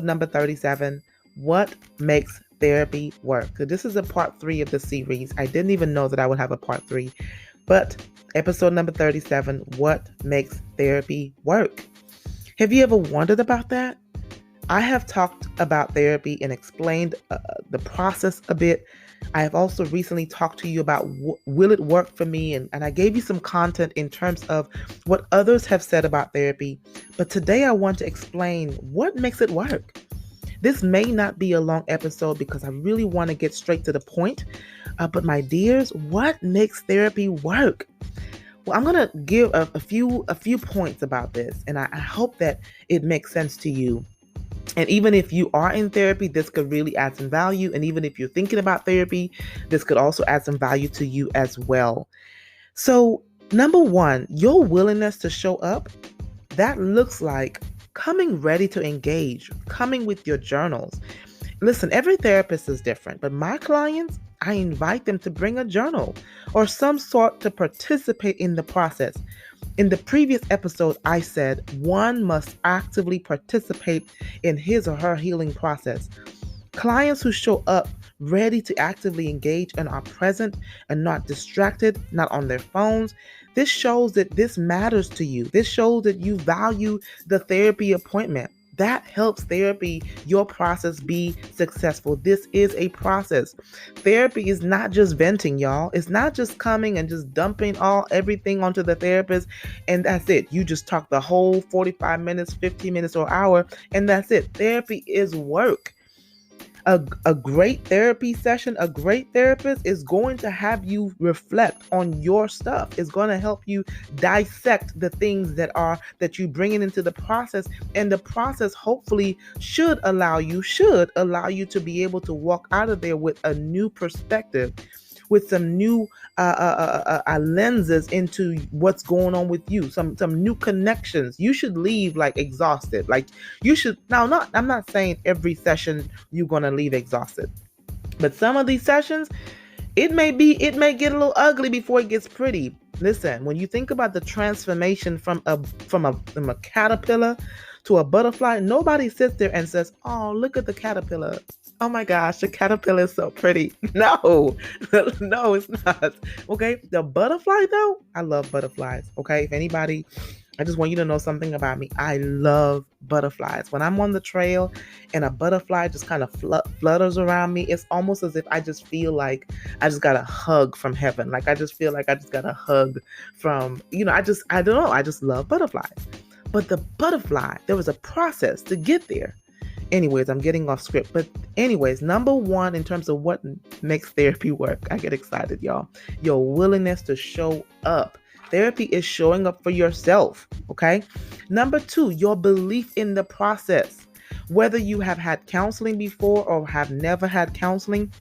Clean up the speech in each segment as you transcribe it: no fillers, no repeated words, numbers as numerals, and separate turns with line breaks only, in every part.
Number 37, what makes therapy work? So this is a part 3 of the series. I didn't even know that I would have a part 3, but episode number 37, what makes therapy work? Have you ever wondered about that? I have talked about therapy and explained the process a bit. I have also recently talked to you about will it work for me? And I gave you some content in terms of what others have said about therapy. But today I want to explain what makes it work. This may not be a long episode because I really want to get straight to the point. But my dears, what makes therapy work? Well, I'm going to give a few points about this, and I hope that it makes sense to you. And even if you are in therapy, this could really add some value. And even if you're thinking about therapy, this could also add some value to you as well. So, number one, your willingness to show up, that looks like coming ready to engage, coming with your journals. Listen, every therapist is different, but my clients, I invite them to bring a journal or some sort to participate in the process. In the previous episode, I said one must actively participate in his or her healing process. Clients who show up ready to actively engage and are present and not distracted, not on their phones, this shows that this matters to you. This shows that you value the therapy appointment. That helps therapy, your process, be successful. This is a process. Therapy is not just venting, y'all. It's not just coming and just dumping everything onto the therapist and that's it. You just talk the whole 45 minutes, 50 minutes or hour, and that's it. Therapy is work. A great therapy session, a great therapist is going to have you reflect on your stuff. It's going to help you dissect the things that you bring into the process, and the process hopefully should allow you to be able to walk out of there with a new perspective, with some new lenses into what's going on with you, some new connections. You should leave like exhausted. Like you should I'm not saying every session you're gonna leave exhausted, but some of these sessions, it may get a little ugly before it gets pretty. Listen, when you think about the transformation from a caterpillar to a butterfly, nobody sits there and says, "Oh, look at the caterpillar. Oh my gosh, the caterpillar is so pretty." No, no, it's not. Okay, the butterfly though, I love butterflies. Okay, if anybody, I just want you to know something about me. I love butterflies. When I'm on the trail and a butterfly just kind of flutters around me, it's almost as if I just feel like I just got a hug from heaven. Like I just feel like I just got a hug from, I don't know. I just love butterflies. But the butterfly, there was a process to get there. Anyways, I'm getting off script. But anyways, number one, in terms of what makes therapy work, I get excited, y'all. Your willingness to show up. Therapy is showing up for yourself, okay? Number two, your belief in the process. Whether you have had counseling before or have never had counseling,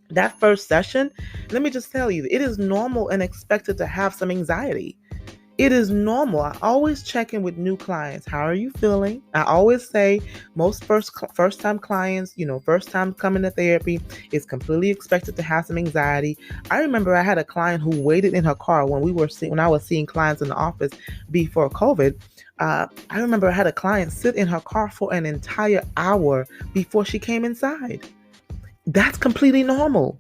that first session, let me just tell you, it is normal and expected to have some anxiety. It is normal. I always check in with new clients. How are you feeling? I always say most first time clients, first time coming to therapy, is completely expected to have some anxiety. I remember I had a client who waited in her car when I was seeing clients in the office before COVID. I remember I had a client sit in her car for an entire hour before she came inside. That's completely normal.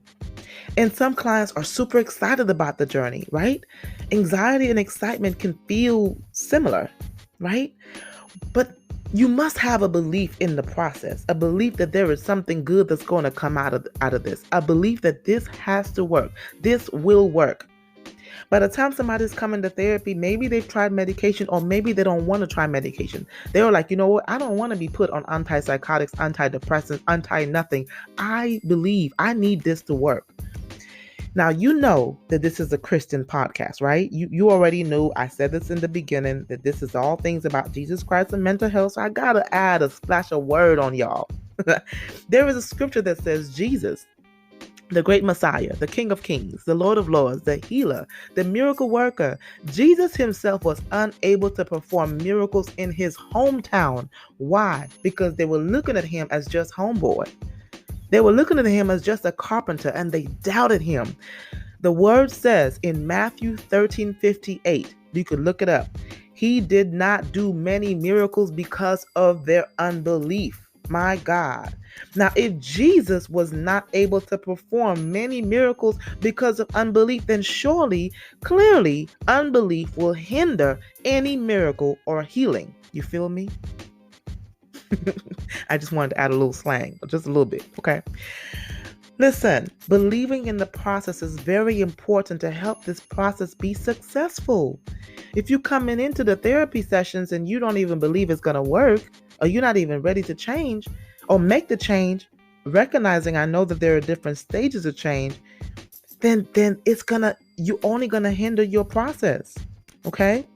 And some clients are super excited about the journey, right? Anxiety and excitement can feel similar, right? But you must have a belief in the process, a belief that there is something good that's going to come out of this, a belief that this has to work, this will work. By the time somebody's coming to therapy, maybe they've tried medication or maybe they don't want to try medication. They were like, you know what? I don't want to be put on antipsychotics, antidepressants, anti-nothing. I believe I need this to work. Now, you know that this is a Christian podcast, right? You already knew, I said this in the beginning, that this is all things about Jesus Christ and mental health. So I got to add a splash of word on y'all. There is a scripture that says Jesus, the great Messiah, the King of Kings, the Lord of Lords, the healer, the miracle worker. Jesus himself was unable to perform miracles in his hometown. Why? Because they were looking at him as just homeboy. They were looking at him as just a carpenter and they doubted him. The word says in Matthew 13:58, you could look it up. He did not do many miracles because of their unbelief. My God. Now, if Jesus was not able to perform many miracles because of unbelief, then surely, clearly, unbelief will hinder any miracle or healing. You feel me? I just wanted to add a little slang, just a little bit, okay? Listen, believing in the process is very important to help this process be successful. If you're coming into the therapy sessions and you don't even believe it's going to work, or you're not even ready to change or make the change, recognizing I know that there are different stages of change, then you're only gonna hinder your process. Okay?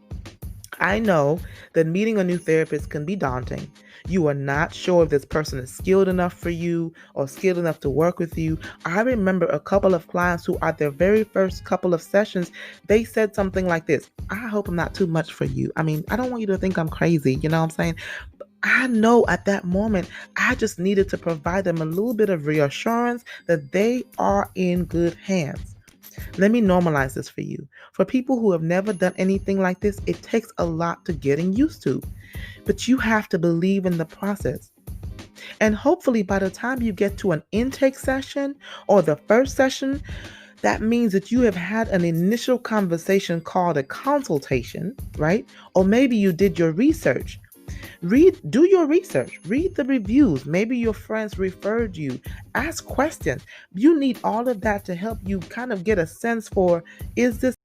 I know that meeting a new therapist can be daunting. You are not sure if this person is skilled enough for you or skilled enough to work with you. I remember a couple of clients who, at their very first couple of sessions, they said something like this: I hope I'm not too much for you. I mean, I don't want you to think I'm crazy. You know what I'm saying? I know at that moment, I just needed to provide them a little bit of reassurance that they are in good hands. Let me normalize this for you. For people who have never done anything like this, it takes a lot to getting used to. But you have to believe in the process. And hopefully, by the time you get to an intake session or the first session, that means that you have had an initial conversation called a consultation, right? Or maybe you did your research. Do your research, read the reviews. Maybe your friends referred you, ask questions. You need all of that to help you kind of get a sense for, is this